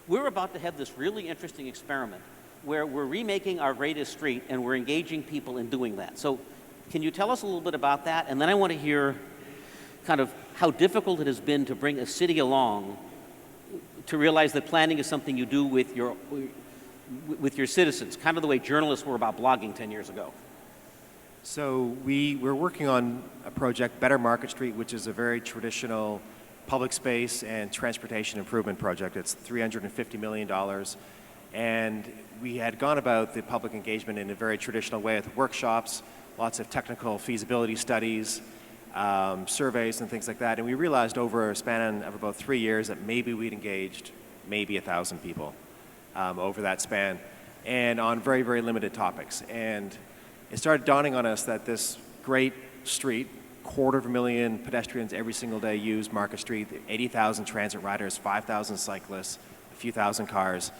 we're about to have this really interesting experiment where we're remaking our greatest street and we're engaging people in doing that. So can you tell us a little bit about that? And then I want to hear kind of how difficult it has been to bring a city along to realize that planning is something you do with your citizens, kind of the way journalists were about blogging 10 years ago. So we're working on a project, Better Market Street, which is a very traditional public space and transportation improvement project. It's $350 million. And we had gone about the public engagement in a very traditional way with workshops, lots of technical feasibility studies, surveys and things like that. And we realized over a span of about 3 years that maybe we'd engaged maybe 1,000 people over that span, and on very, very limited topics. And it started dawning on us that this great street, 250,000 pedestrians every single day use Market Street, 80,000 transit riders, 5,000 cyclists, a few thousand cars.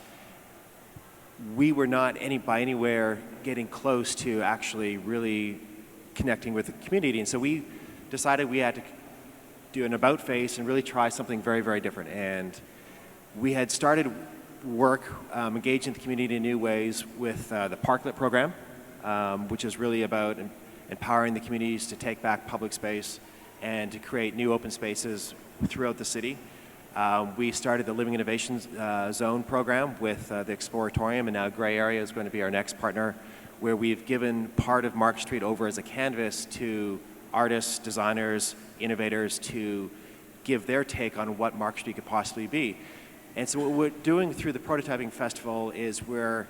We were not by anywhere getting close to actually really connecting with the community. And so we decided we had to do an about face and really try something very, very different. And we had started work engaging the community in new ways with the Parklet program, which is really about empowering the communities to take back public space and to create new open spaces throughout the city. We started the Living Innovations Zone program with the Exploratorium, and now Gray Area is going to be our next partner, where we've given part of Market Street over as a canvas to artists, designers, innovators to give their take on what Market Street could possibly be. And so what we're doing through the Prototyping Festival is we're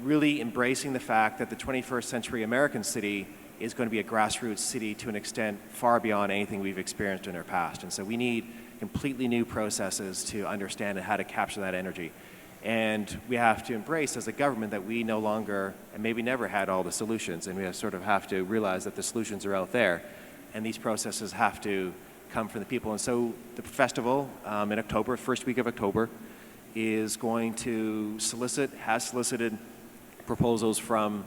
really embracing the fact that the 21st century American city is going to be a grassroots city to an extent far beyond anything we've experienced in our past. And so we need completely new processes to understand how to capture that energy. And we have to embrace as a government that we no longer, and maybe never had all the solutions, and we sort of have to realize that the solutions are out there, and these processes have to come from the people. And so the festival in October, first week of October, is going to has solicited proposals from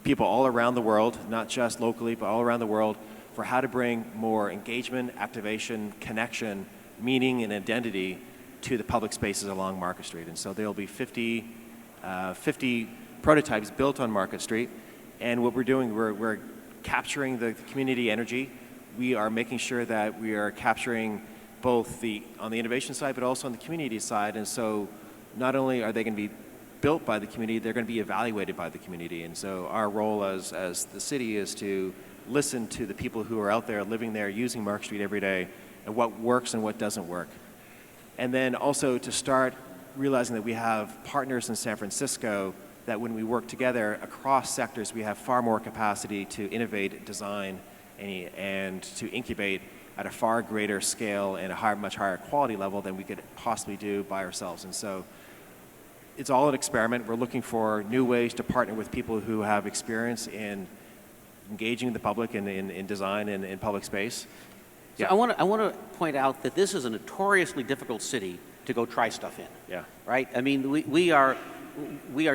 people all around the world, not just locally, but all around the world, for how to bring more engagement, activation, connection, meaning, and identity to the public spaces along Market Street. And so there will be 50 prototypes built on Market Street. And what we're doing, we're capturing the community energy. We are making sure that we are capturing both on the innovation side, but also on the community side. And so not only are they going to be built by the community, they're going to be evaluated by the community. And so our role as the city is to listen to the people who are out there living there, using Market Street every day, and what works and what doesn't work. And then also to start realizing that we have partners in San Francisco that when we work together across sectors, we have far more capacity to innovate, design, and to incubate at a far greater scale and a much higher quality level than we could possibly do by ourselves. And so it's all an experiment. We're looking for new ways to partner with people who have experience in engaging the public in design and in public space. So yeah. I want to point out that this is a notoriously difficult city to go try stuff in. Yeah. Right? I mean, we are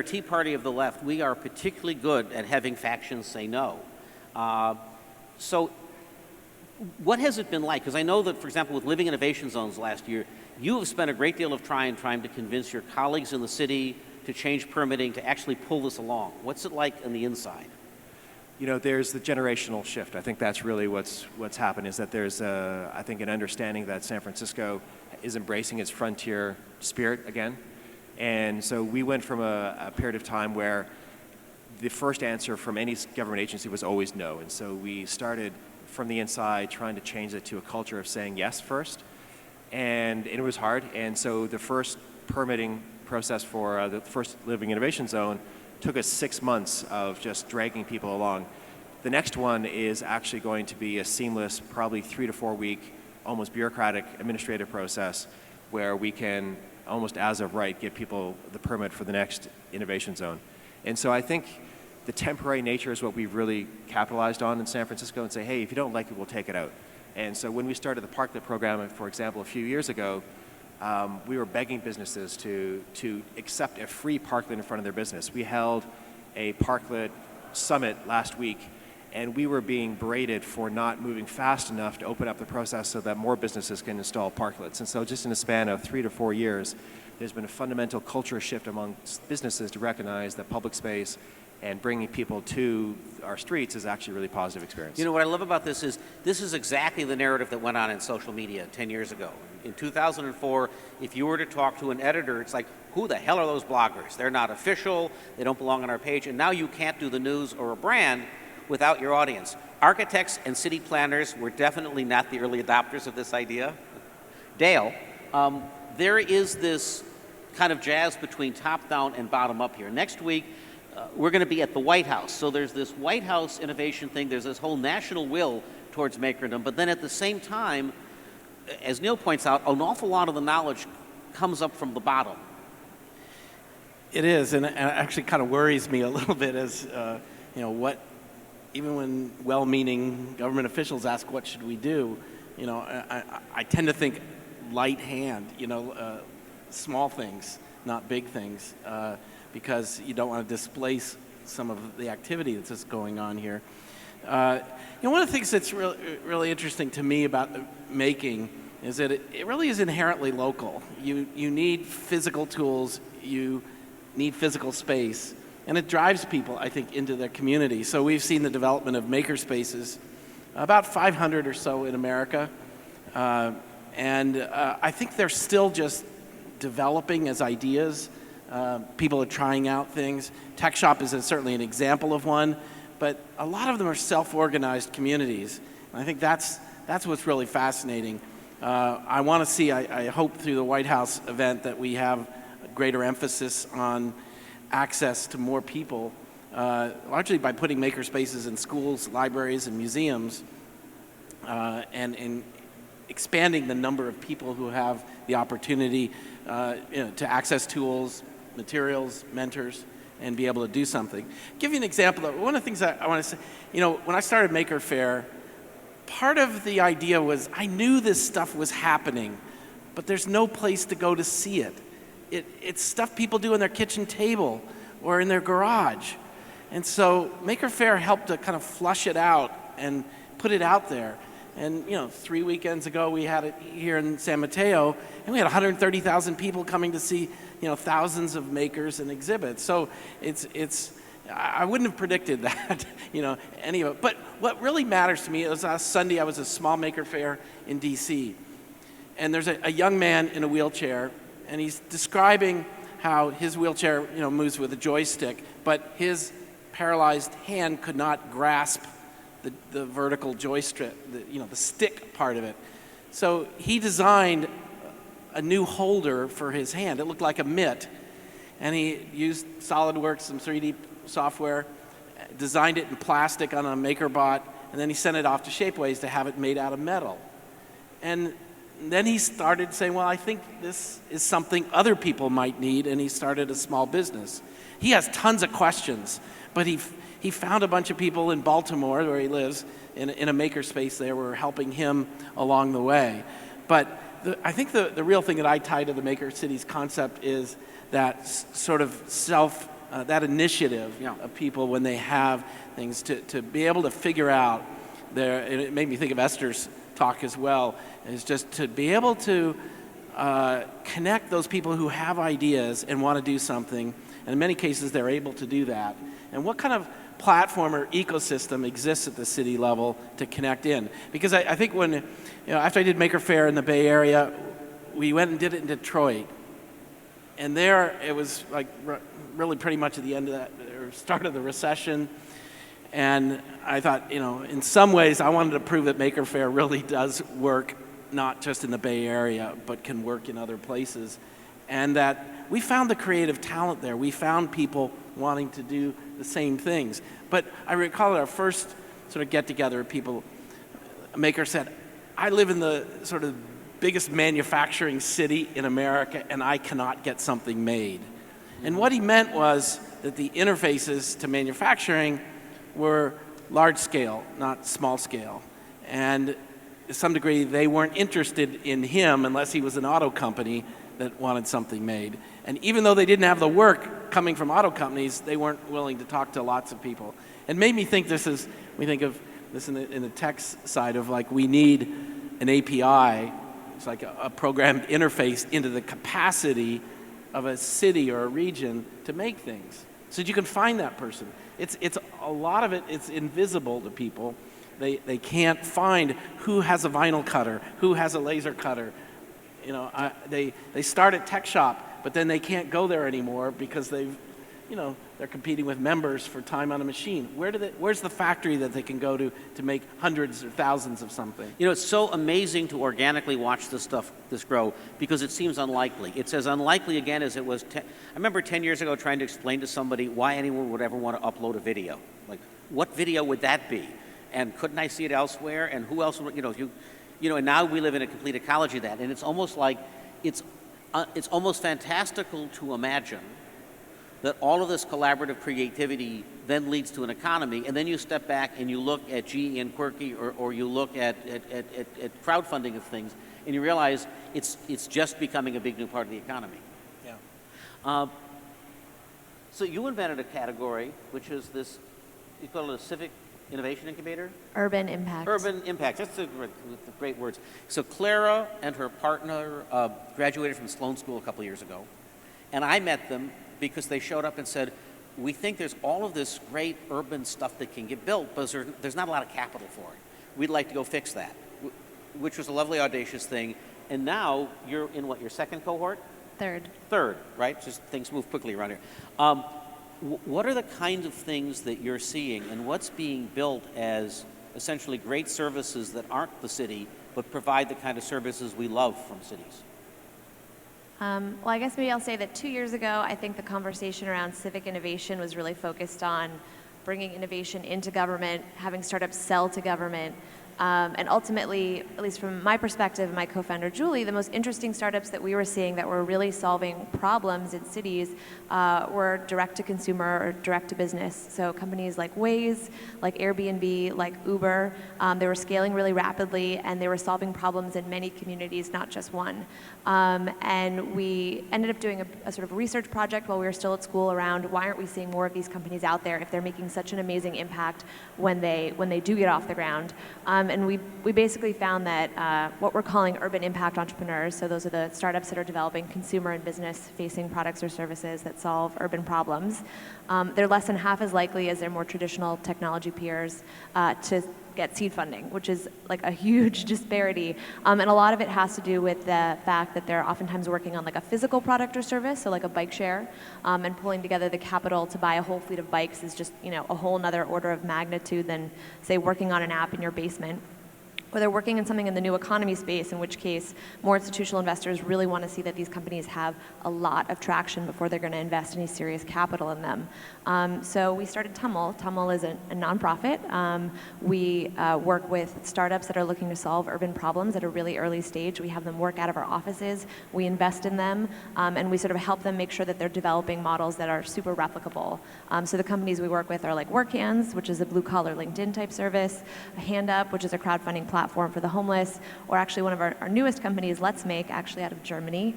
Tea Party of the left. We are particularly good at having factions say no. So what has it been like? Because I know that, for example, with Living Innovation Zones last year, you have spent a great deal of time trying to convince your colleagues in the city to change permitting, to actually pull this along. What's it like on the inside? You know, there's the generational shift. I think that's really what's happened, is that there's, I think, an understanding that San Francisco is embracing its frontier spirit again. And so we went from a period of time where the first answer from any government agency was always no. And so we started from the inside trying to change it to a culture of saying yes first. And it was hard. And so the first permitting process for the first Living Innovation Zone took us 6 months of just dragging people along. The next one is actually going to be a seamless, probably 3 to 4 week, almost bureaucratic administrative process where we can, almost as of right, give people the permit for the next innovation zone. And so I think the temporary nature is what we've really capitalized on in San Francisco, and say, hey, if you don't like it, we'll take it out. And so when we started the Parklet program, for example, a few years ago, we were begging businesses to accept a free parklet in front of their business. We held a parklet summit last week, and we were being berated for not moving fast enough to open up the process so that more businesses can install parklets. And so just in a span of 3 to 4 years, there's been a fundamental culture shift among businesses to recognize that public space and bringing people to our streets is actually a really positive experience. You know, what I love about this is exactly the narrative that went on in social media 10 years ago. In 2004, if you were to talk to an editor, it's like, who the hell are those bloggers? They're not official, they don't belong on our page, and now you can't do the news or a brand without your audience. Architects and city planners were definitely not the early adopters of this idea. Dale, there is this kind of jazz between top-down and bottom-up here. Next week, we're going to be at the White House. So there's this White House innovation thing, there's this whole national will towards makerdom, but then at the same time, as Neil points out, an awful lot of the knowledge comes up from the bottom. It is, and it actually kind of worries me a little bit as, even when well-meaning government officials ask, what should we do? I tend to think light hand, small things, not big things, because you don't want to displace some of the activity that's just going on here. One of the things that's really interesting to me about making is that it really is inherently local. You need physical tools, you need physical space, and it drives people, I think, into their community. So we've seen the development of maker spaces, about 500 or so in America, and I think they're still just developing as ideas. People are trying out things. Tech Shop is certainly an example of one, but a lot of them are self-organized communities. And I think that's what's really fascinating. I want to see, I hope through the White House event that we have a greater emphasis on access to more people, largely by putting maker spaces in schools, libraries, and museums, and in expanding the number of people who have the opportunity to access tools, materials, mentors, and be able to do something. Give you an example. One of the things I want to say, when I started Maker Faire, part of the idea was I knew this stuff was happening, but there's no place to go to see it. It's stuff people do on their kitchen table or in their garage. And so Maker Faire helped to kind of flush it out and put it out there. And 3 weekends ago we had it here in San Mateo, and we had 130,000 people coming to see thousands of makers and exhibits. So I wouldn't have predicted that, any of it. But what really matters to me is last Sunday I was at a small Maker Faire in D.C. And there's a young man in a wheelchair, and he's describing how his wheelchair moves with a joystick, but his paralyzed hand could not grasp the vertical joystick, the stick part of it. So he designed a new holder for his hand. It looked like a mitt, and he used SolidWorks, some 3D software, designed it in plastic on a MakerBot, and then he sent it off to Shapeways to have it made out of metal. And then he started saying, well, I think this is something other people might need, and he started a small business. He has tons of questions, but he found a bunch of people in Baltimore, where he lives, in a makerspace there, were helping him along the way. But I think the real thing that I tie to the Maker Cities concept is that sort of that initiative of people when they have things to be able to figure out and it made me think of Esther's talk as well, is just to be able to connect those people who have ideas and want to do something, and in many cases they're able to do that. And what kind of platform or ecosystem exists at the city level to connect in? Because I think when, after I did Maker Faire in the Bay Area, we went and did it in Detroit. And there it was like really pretty much at the end of that, or start of the recession. And I thought, in some ways I wanted to prove that Maker Faire really does work, not just in the Bay Area, but can work in other places. And that we found the creative talent there. We found people wanting to do the same things. But I recall at our first sort of get-together, a maker said, I live in the sort of biggest manufacturing city in America, and I cannot get something made. And what he meant was that the interfaces to manufacturing were large scale, not small scale. And to some degree, they weren't interested in him unless he was an auto company that wanted something made. And even though they didn't have the work coming from auto companies, they weren't willing to talk to lots of people. It made me think we think of this in the tech side of like, we need an API. It's like a programmed interface into the capacity of a city or a region to make things. So you can find that person. It's a lot of it, it's invisible to people. They can't find who has a vinyl cutter, who has a laser cutter. You know, they start at tech shop, but then they can't go there anymore because they're competing with members for time on a machine. Where's the factory that they can go to make hundreds or thousands of something? You know, it's so amazing to organically watch this grow because it seems unlikely. It's as unlikely again as it was. I remember 10 years ago trying to explain to somebody why anyone would ever want to upload a video. Like, what video would that be? And couldn't I see it elsewhere? And who else would, and now we live in a complete ecology of that. And it's almost like, it's almost fantastical to imagine that all of this collaborative creativity then leads to an economy, and then you step back and you look at GE and Quirky, or you look at crowdfunding of things, and you realize it's just becoming a big new part of the economy. Yeah. So you invented a category, which is this, you call it a civic innovation incubator? Urban impact. Urban impact, that's the great words. So Clara and her partner graduated from Sloan School a couple years ago, and I met them because they showed up and said, we think there's all of this great urban stuff that can get built, but there's not a lot of capital for it. We'd like to go fix that, which was a lovely, audacious thing. And now you're in your second cohort? Third, right? Just things move quickly around here. What are the kinds of things that you're seeing, and what's being built as essentially great services that aren't the city, but provide the kind of services we love from cities? Well, I guess maybe I'll say that 2 years ago, I think the conversation around civic innovation was really focused on bringing innovation into government, having startups sell to government, and ultimately, at least from my perspective and my co-founder Julie, the most interesting startups that we were seeing that were really solving problems in cities were direct to consumer or direct to business. So companies like Waze, like Airbnb, like Uber, they were scaling really rapidly and they were solving problems in many communities, not just one. And we ended up doing a sort of research project while we were still at school around why aren't we seeing more of these companies out there if they're making such an amazing impact when they do get off the ground. And we basically found that what we're calling urban impact entrepreneurs, so those are the startups that are developing consumer and business-facing products or services that solve urban problems, they're less than half as likely as their more traditional technology peers to get seed funding, which is like a huge disparity. And a lot of it has to do with the fact that they're oftentimes working on like a physical product or service, so like a bike share, and pulling together the capital to buy a whole fleet of bikes is just, a whole nother order of magnitude than, say, working on an app in your basement. Or they're working in something in the new economy space, in which case more institutional investors really want to see that these companies have a lot of traction before they're going to invest any serious capital in them. So we started Tummel. Tummel is a nonprofit. We work with startups that are looking to solve urban problems at a really early stage. We have them work out of our offices. We invest in them, and we sort of help them make sure that they're developing models that are super replicable. So the companies we work with are like WorkHands, which is a blue-collar LinkedIn type service, HandUp, which is a crowdfunding platform for the homeless, or actually one of our newest companies, Let's Make, actually out of Germany.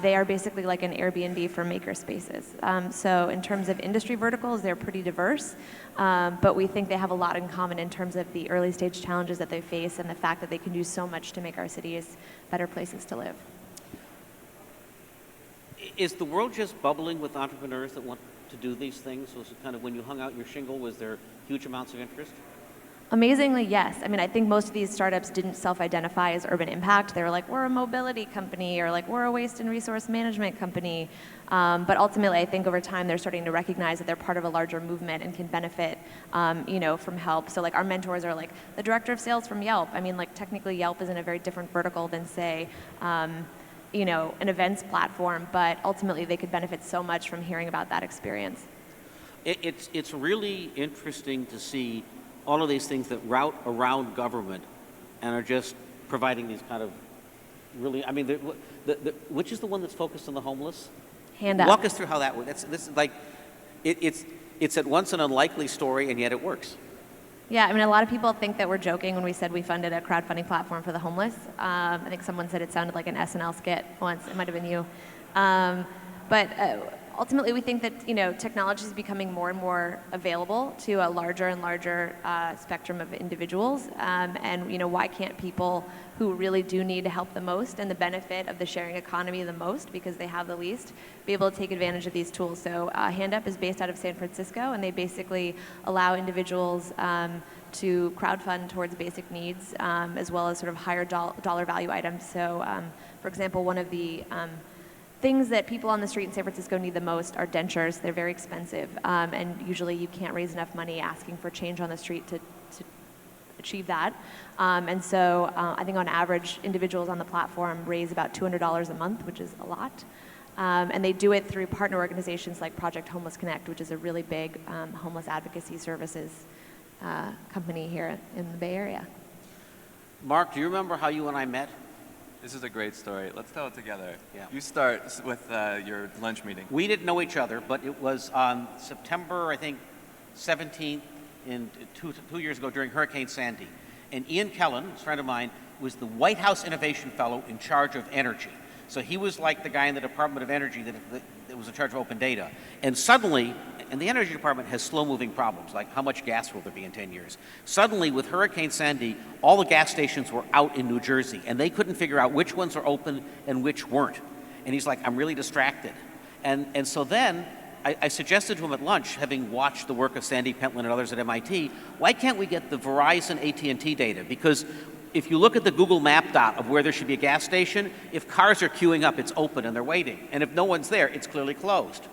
They are basically like an Airbnb for maker spaces. So in terms of industry verticals, they're pretty diverse, but we think they have a lot in common in terms of the early stage challenges that they face and the fact that they can do so much to make our cities better places to live. Is the world just bubbling with entrepreneurs that want to do these things? Was it kind of when you hung out your shingle, was there huge amounts of interest? Amazingly, yes. I mean, I think most of these startups didn't self-identify as urban impact. They were like, we're a mobility company, or like, we're a waste and resource management company. But ultimately, I think over time, they're starting to recognize that they're part of a larger movement and can benefit, from help. So like our mentors are like the director of sales from Yelp. I mean, like technically Yelp is in a very different vertical than say, an events platform, but ultimately they could benefit so much from hearing about that experience. It's really interesting to see all of these things that route around government and are just providing these kind of really, I mean, which is the one that's focused on the homeless? HandUp. Walk us through how that works. This is like, it's at once an unlikely story and yet it works. Yeah, I mean, a lot of people think that we're joking when we said we funded a crowdfunding platform for the homeless. I think someone said it sounded like an SNL skit once. It might have been you. But ultimately, we think that technology is becoming more and more available to a larger and larger spectrum of individuals, and why can't people who really do need help the most and the benefit of the sharing economy the most because they have the least be able to take advantage of these tools? So HandUp is based out of San Francisco, and they basically allow individuals to crowdfund towards basic needs as well as sort of higher dollar value items. So, for example, one of the things that people on the street in San Francisco need the most are dentures. They're very expensive, and usually you can't raise enough money asking for change on the street to achieve that. And so I think on average, individuals on the platform raise about $200 a month, which is a lot. And they do it through partner organizations like Project Homeless Connect, which is a really big homeless advocacy services company here in the Bay Area. Mark, do you remember how you and I met? This is a great story. Let's tell it together. Yeah. You start with your lunch meeting. We didn't know each other, but it was on September, I think, 17th, in two years ago during Hurricane Sandy. And Ian Kellen, a friend of mine, was the White House Innovation Fellow in charge of energy. So he was like the guy in the Department of Energy that was in charge of open data. And suddenly, and the energy department has slow-moving problems, like how much gas will there be in 10 years? Suddenly, with Hurricane Sandy, all the gas stations were out in New Jersey, and they couldn't figure out which ones were open and which weren't. And he's like, I'm really distracted. And so then, I suggested to him at lunch, having watched the work of Sandy Pentland and others at MIT, why can't we get the Verizon AT&T data? Because if you look at the Google map dot of where there should be a gas station, if cars are queuing up, it's open and they're waiting. And if no one's there, it's clearly closed.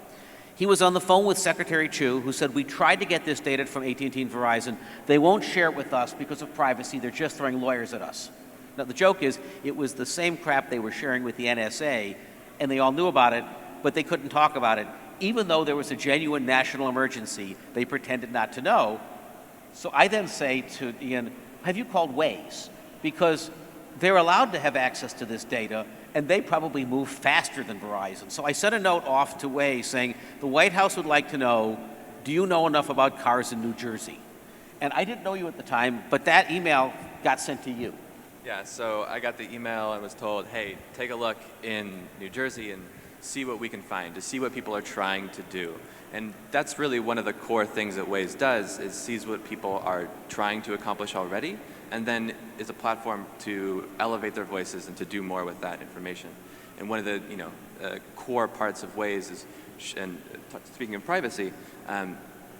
He was on the phone with Secretary Chu, who said, we tried to get this data from AT&T and Verizon. They won't share it with us because of privacy. They're just throwing lawyers at us. Now, the joke is, it was the same crap they were sharing with the NSA, and they all knew about it, but they couldn't talk about it. Even though there was a genuine national emergency, they pretended not to know. So I then say to Ian, have you called Waze? Because they're allowed to have access to this data, and they probably move faster than Verizon. So I sent a note off to Waze saying, the White House would like to know, do you know enough about cars in New Jersey? And I didn't know you at the time, but that email got sent to you. Yeah, so I got the email and was told, hey, take a look in New Jersey and see what we can find, to see what people are trying to do. And that's really one of the core things that Waze does, is sees what people are trying to accomplish already, and then is a platform to elevate their voices and to do more with that information. And one of the core parts of Waze is, speaking of privacy,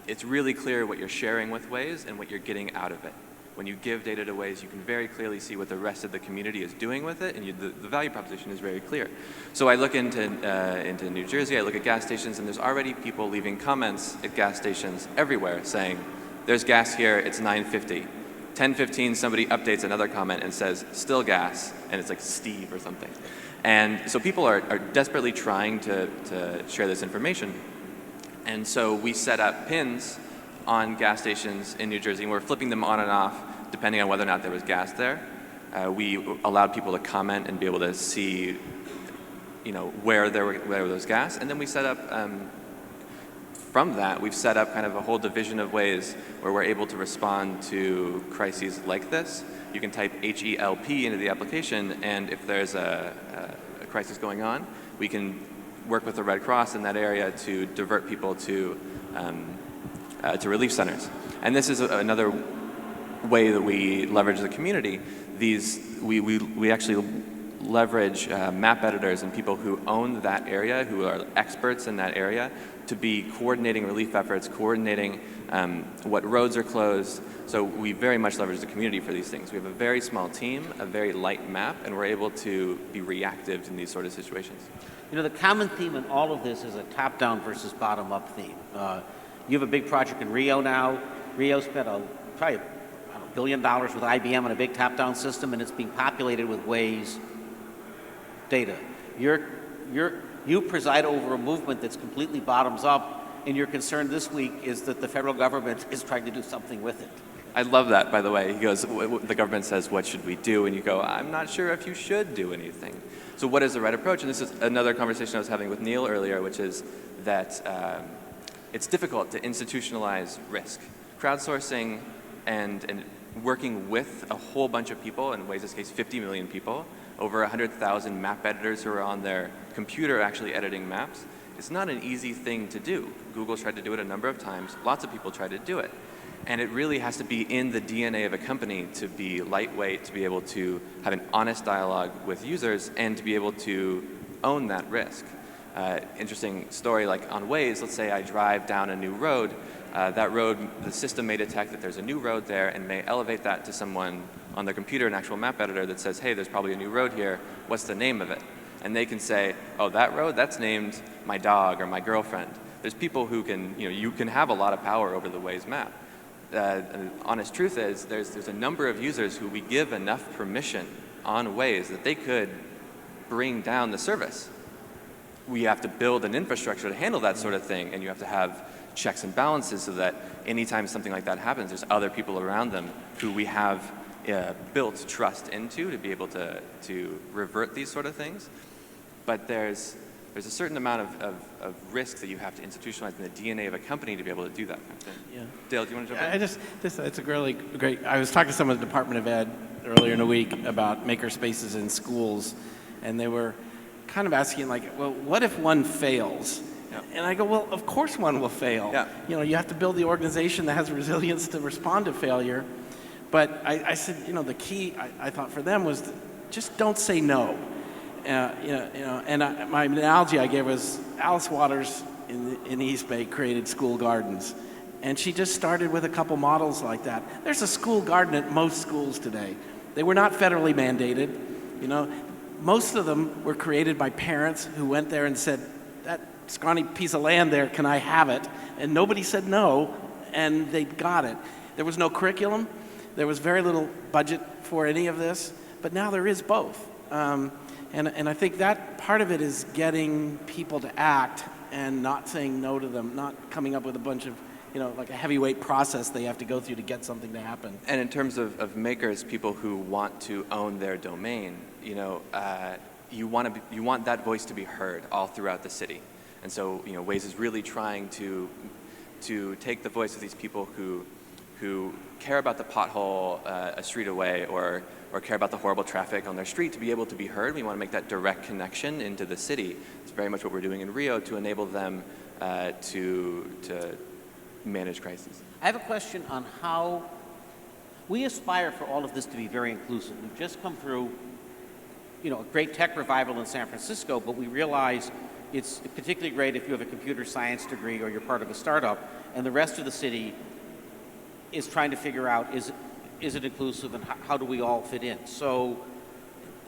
it's really clear what you're sharing with Waze and what you're getting out of it. When you give data to Waze, you can very clearly see what the rest of the community is doing with it, and the value proposition is very clear. So I look into New Jersey, I look at gas stations, and there's already people leaving comments at gas stations everywhere saying, there's gas here, it's 9:50. 10:15, somebody updates another comment and says, still gas, and it's like Steve or something. And so people are desperately trying to share this information. And so we set up pins on gas stations in New Jersey, and we're flipping them on and off depending on whether or not there was gas there. We allowed people to comment and be able to see, where there was gas, and then we set up. From that, we've set up kind of a whole division of ways where we're able to respond to crises like this. You can type HELP into the application, and if there's a crisis going on, we can work with the Red Cross in that area to divert people to relief centers. And this is another way that we leverage the community. We actually leverage map editors and people who own that area, who are experts in that area, to be coordinating relief efforts, coordinating what roads are closed. So we very much leverage the community for these things. We have a very small team, a very light map, and we're able to be reactive in these sort of situations. The common theme in all of this is a top-down versus bottom-up theme. You have a big project in Rio now. Rio spent probably $1 billion with IBM on a big top-down system, and it's being populated with Waze data. You preside over a movement that's completely bottoms up, and your concern this week is that the federal government is trying to do something with it. I love that, by the way. He goes, the government says, what should we do? And you go, I'm not sure if you should do anything. So what is the right approach? And this is another conversation I was having with Neil earlier, which is that it's difficult to institutionalize risk. Crowdsourcing and working with a whole bunch of people, in Waze's case 50 million people, over 100,000 map editors who are on their computer actually editing maps, It's not an easy thing to do. Google tried to do it a number of times. Lots of people tried to do it. And it really has to be in the DNA of a company to be lightweight, to be able to have an honest dialogue with users, and to be able to own that risk. Interesting story, like on Waze, let's say I drive down a new road. That road, the system may detect that there's a new road there and may elevate that to someone on their computer, an actual map editor that says, hey, there's probably a new road here. What's the name of it? And they can say, oh, that road, that's named my dog or my girlfriend. There's people who can, you can have a lot of power over the Waze map. The honest truth is there's a number of users who we give enough permission on Waze that they could bring down the service. We have to build an infrastructure to handle that sort of thing, and you have to have checks and balances so that anytime something like that happens, there's other people around them who we have built trust into to be able to revert these sort of things. But there's a certain amount of risk that you have to institutionalize in the DNA of a company to be able to do that kind of thing. Yeah. Dale, do you want to jump in? It's a really great, I was talking to someone at the Department of Ed earlier in the week about maker spaces in schools, and they were kind of asking like, well, what if one fails? Yeah. And I go, well, of course one will fail. Yeah. You have to build the organization that has resilience to respond to failure. But I said, the key I thought for them was just don't say no. My analogy I gave was Alice Waters in East Bay created school gardens. And she just started with a couple models like that. There's a school garden at most schools today. They were not federally mandated. Most of them were created by parents who went there and said, that scrawny piece of land there, can I have it? And nobody said no, and they got it. There was no curriculum. There was very little budget for any of this, but now there is both. And I think that part of it is getting people to act and not saying no to them, not coming up with a bunch of, like a heavyweight process they have to go through to get something to happen. And in terms of makers, people who want to own their domain, you want that voice to be heard all throughout the city. And so, Waze is really trying to take the voice of these people who care about the pothole a street away or care about the horrible traffic on their street to be able to be heard. We want to make that direct connection into the city. It's very much what we're doing in Rio to enable them to manage crises. I have a question on how we aspire for all of this to be very inclusive. We've just come through, a great tech revival in San Francisco, but we realize it's particularly great if you have a computer science degree or you're part of a startup, and the rest of the city is trying to figure out, is it inclusive and how do we all fit in? So,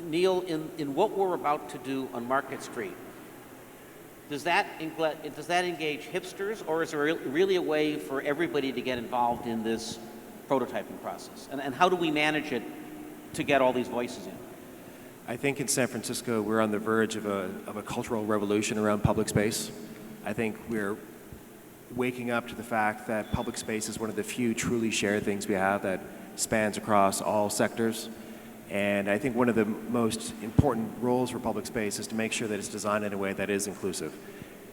Neil, in what we're about to do on Market Street, does that engage hipsters, or is there really a way for everybody to get involved in this prototyping process? And how do we manage it to get all these voices in? I think in San Francisco, we're on the verge of a cultural revolution around public space. I think we're waking up to the fact that public space is one of the few truly shared things we have that spans across all sectors. And I think one of the most important roles for public space is to make sure that it's designed in a way that is inclusive.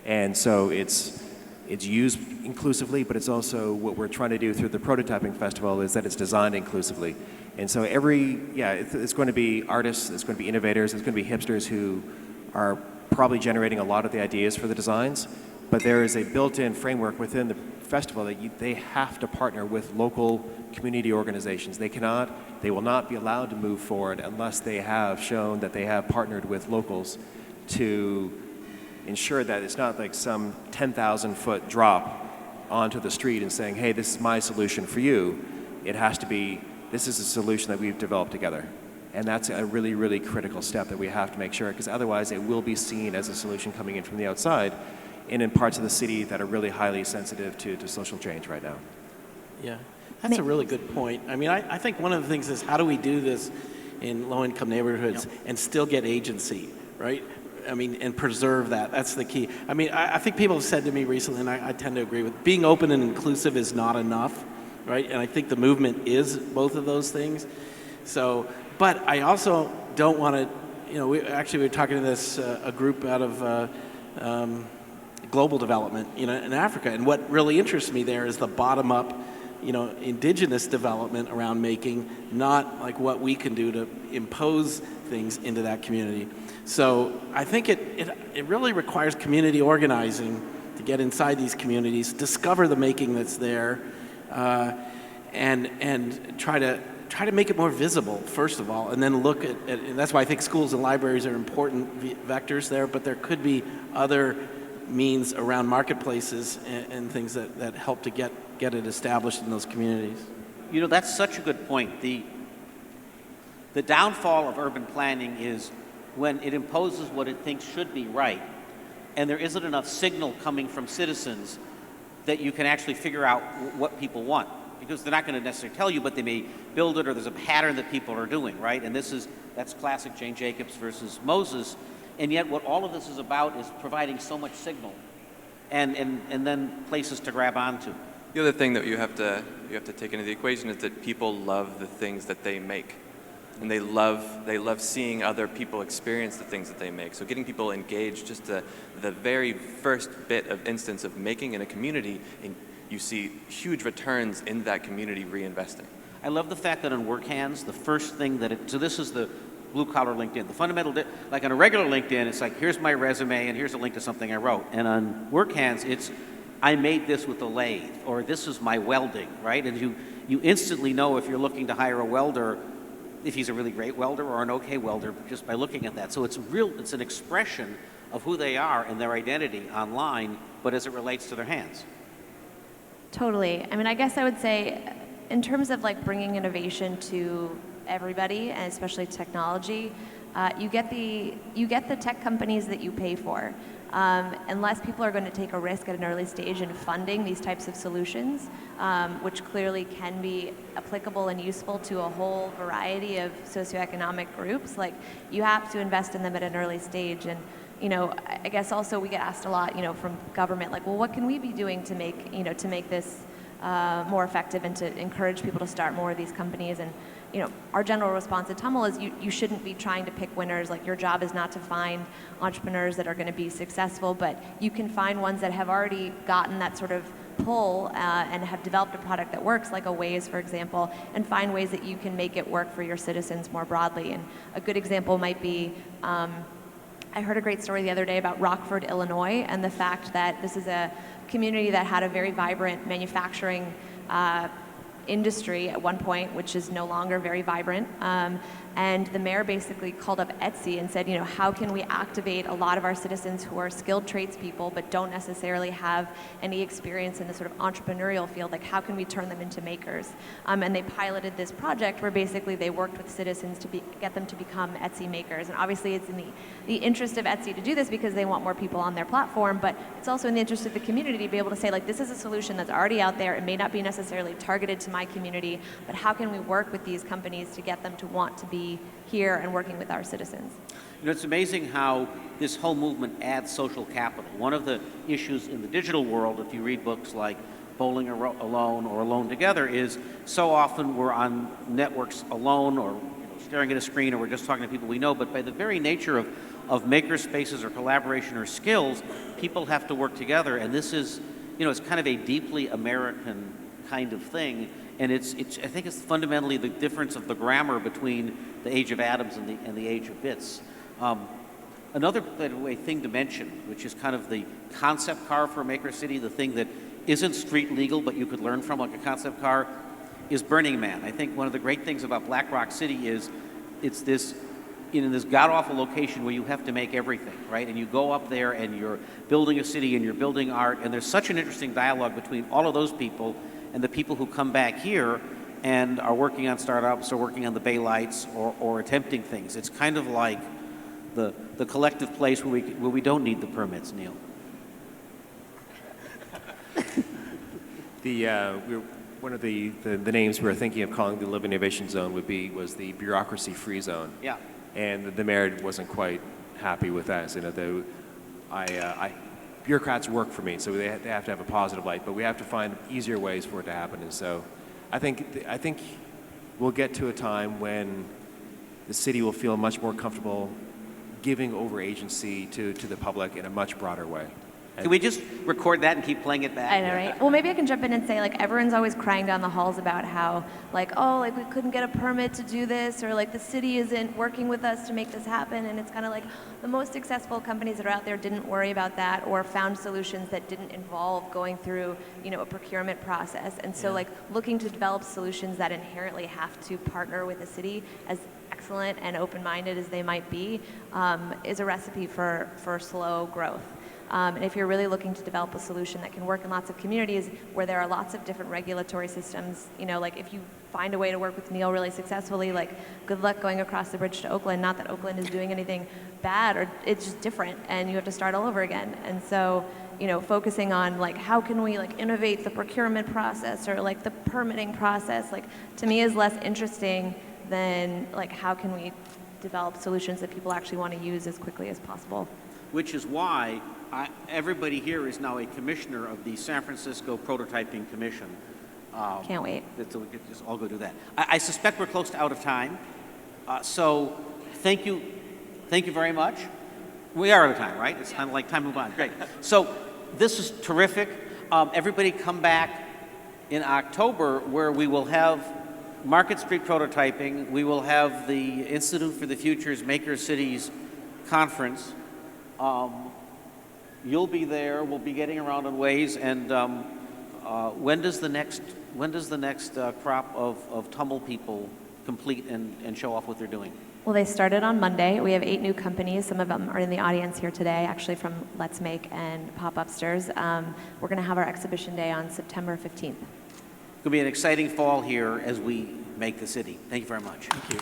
And so it's used inclusively, but it's also what we're trying to do through the prototyping festival is that it's designed inclusively. And so it's going to be artists, it's going to be innovators, it's going to be hipsters who are probably generating a lot of the ideas for the designs, but there is a built-in framework within the festival that they have to partner with local community organizations. They will not be allowed to move forward unless they have shown that they have partnered with locals to ensure that it's not like some 10,000-foot drop onto the street and saying, hey, this is my solution for you. It has to be, this is a solution that we've developed together. And that's a really, really critical step that we have to make sure, because otherwise it will be seen as a solution coming in from the outside and in parts of the city that are really highly sensitive to social change right now. Yeah, that's a really good point. I mean, I think one of the things is how do we do this in low-income neighborhoods and still get agency, right? I mean, and preserve that. That's the key. I mean, I think people have said to me recently, and I tend to agree with, being open and inclusive is not enough, right? And I think the movement is both of those things. So, but I also don't want to, we were talking to this, a group out of global development, in Africa. And what really interests me there is the bottom-up indigenous development around making, not like what we can do to impose things into that community. So I think it really requires community organizing to get inside these communities, discover the making that's there, and try to make it more visible, first of all, and then look at and that's why I think schools and libraries are important vectors there, but there could be other means around marketplaces and things that help to get it established in those communities. That's such a good point. The downfall of urban planning is when it imposes what it thinks should be right, and there isn't enough signal coming from citizens that you can actually figure out what people want. Because they're not going to necessarily tell you, but they may build it, or there's a pattern that people are doing, right? And that's classic Jane Jacobs versus Moses. And yet what all of this is about is providing so much signal and then places to grab onto. The other thing that you have to take into the equation is that people love the things that they make. And they love seeing other people experience the things that they make. So getting people engaged, just the very first bit of instance of making in a community, and you see huge returns in that community reinvesting. I love the fact that on WorkHands, the first thing so this is the blue-collar LinkedIn. The fundamental, like on a regular LinkedIn, it's like, here's my resume and here's a link to something I wrote. And on WorkHands, it's, I made this with a lathe, or this is my welding, right? And you instantly know if you're looking to hire a welder, if he's a really great welder or an okay welder, just by looking at that. So it's an expression of who they are and their identity online, but as it relates to their hands. Totally. I mean, I guess I would say, in terms of like bringing innovation to everybody, and especially technology, you get the tech companies that you pay for. Unless people are going to take a risk at an early stage in funding these types of solutions, which clearly can be applicable and useful to a whole variety of socioeconomic groups, like you have to invest in them at an early stage. And I guess also we get asked a lot, from government, like, well, what can we be doing to make this more effective and to encourage people to start more of these companies? And our general response at Tummel is you shouldn't be trying to pick winners. Like, your job is not to find entrepreneurs that are going to be successful, but you can find ones that have already gotten that sort of pull and have developed a product that works, like a Waze, for example, and find ways that you can make it work for your citizens more broadly. And a good example might be, I heard a great story the other day about Rockford, Illinois, and the fact that this is a community that had a very vibrant manufacturing industry at one point, which is no longer very vibrant. And the mayor basically called up Etsy and said, how can we activate a lot of our citizens who are skilled tradespeople but don't necessarily have any experience in the sort of entrepreneurial field? Like, how can we turn them into makers? And they piloted this project where basically they worked with citizens to get them to become Etsy makers. And obviously it's in the interest of Etsy to do this because they want more people on their platform, but it's also in the interest of the community to be able to say, like, this is a solution that's already out there. It may not be necessarily targeted to my community, but how can we work with these companies to get them to want to be here and working with our citizens? It's amazing how this whole movement adds social capital. One of the issues in the digital world, if you read books like Bowling Alone or Alone Together, is so often we're on networks alone, or staring at a screen, or we're just talking to people we know, but by the very nature of maker spaces or collaboration or skills, people have to work together, and this is, it's kind of a deeply American kind of thing. And I think it's fundamentally the difference of the grammar between the age of atoms and the age of bits. Another thing to mention, which is kind of the concept car for Maker City, the thing that isn't street legal but you could learn from, like a concept car, is Burning Man. I think one of the great things about Black Rock City is it's this god-awful location where you have to make everything, right? And you go up there and you're building a city and you're building art, and there's such an interesting dialogue between all of those people and the people who come back here and are working on startups or working on the Bay Lights or attempting things. It's kind of like the collective place where we don't need the permits, Neil. One of the names we were thinking of calling the Living Innovation Zone was the bureaucracy-free zone. Yeah. And the mayor wasn't quite happy with that. So, bureaucrats work for me, so they have to have a positive light, but we have to find easier ways for it to happen. And so I think we'll get to a time when the city will feel much more comfortable giving over agency to the public in a much broader way. Can we just record that and keep playing it back? I know, right? Well, maybe I can jump in and say, like, everyone's always crying down the halls about how, like, oh, like, we couldn't get a permit to do this, or, like, the city isn't working with us to make this happen, and it's kind of like the most successful companies that are out there didn't worry about that or found solutions that didn't involve going through, you know, a procurement process. And so, like, looking to develop solutions that inherently have to partner with the city, as excellent and open-minded as they might be, is a recipe for slow growth. And if you're really looking to develop a solution that can work in lots of communities where there are lots of different regulatory systems, you know, like if you find a way to work with Neil really successfully, like good luck going across the bridge to Oakland. Not that Oakland is doing anything bad, or it's just different and you have to start all over again. And so, you know, focusing on like how can we like innovate the procurement process or like the permitting process, like to me is less interesting than like how can we develop solutions that people actually want to use as quickly as possible. Which is why everybody here is now a commissioner of the San Francisco Prototyping Commission. Can't wait. So we could just all go do that. I suspect we're close to out of time. So thank you very much. We are out of time, right? It's kind of like time to move on. Great. So this is terrific. Everybody come back in October where we will have Market Street Prototyping. We will have the Institute for the Future's Maker Cities Conference. You'll be there. We'll be getting around in ways. And when does the next crop of Tumble people complete and show off what they're doing? Well, they started on Monday. We have 8 new companies. Some of them are in the audience here today, actually from Let's Make and Pop Upstairs. We're going to have our exhibition day on September 15th. It's going to be an exciting fall here as we make the city. Thank you very much. Thank you.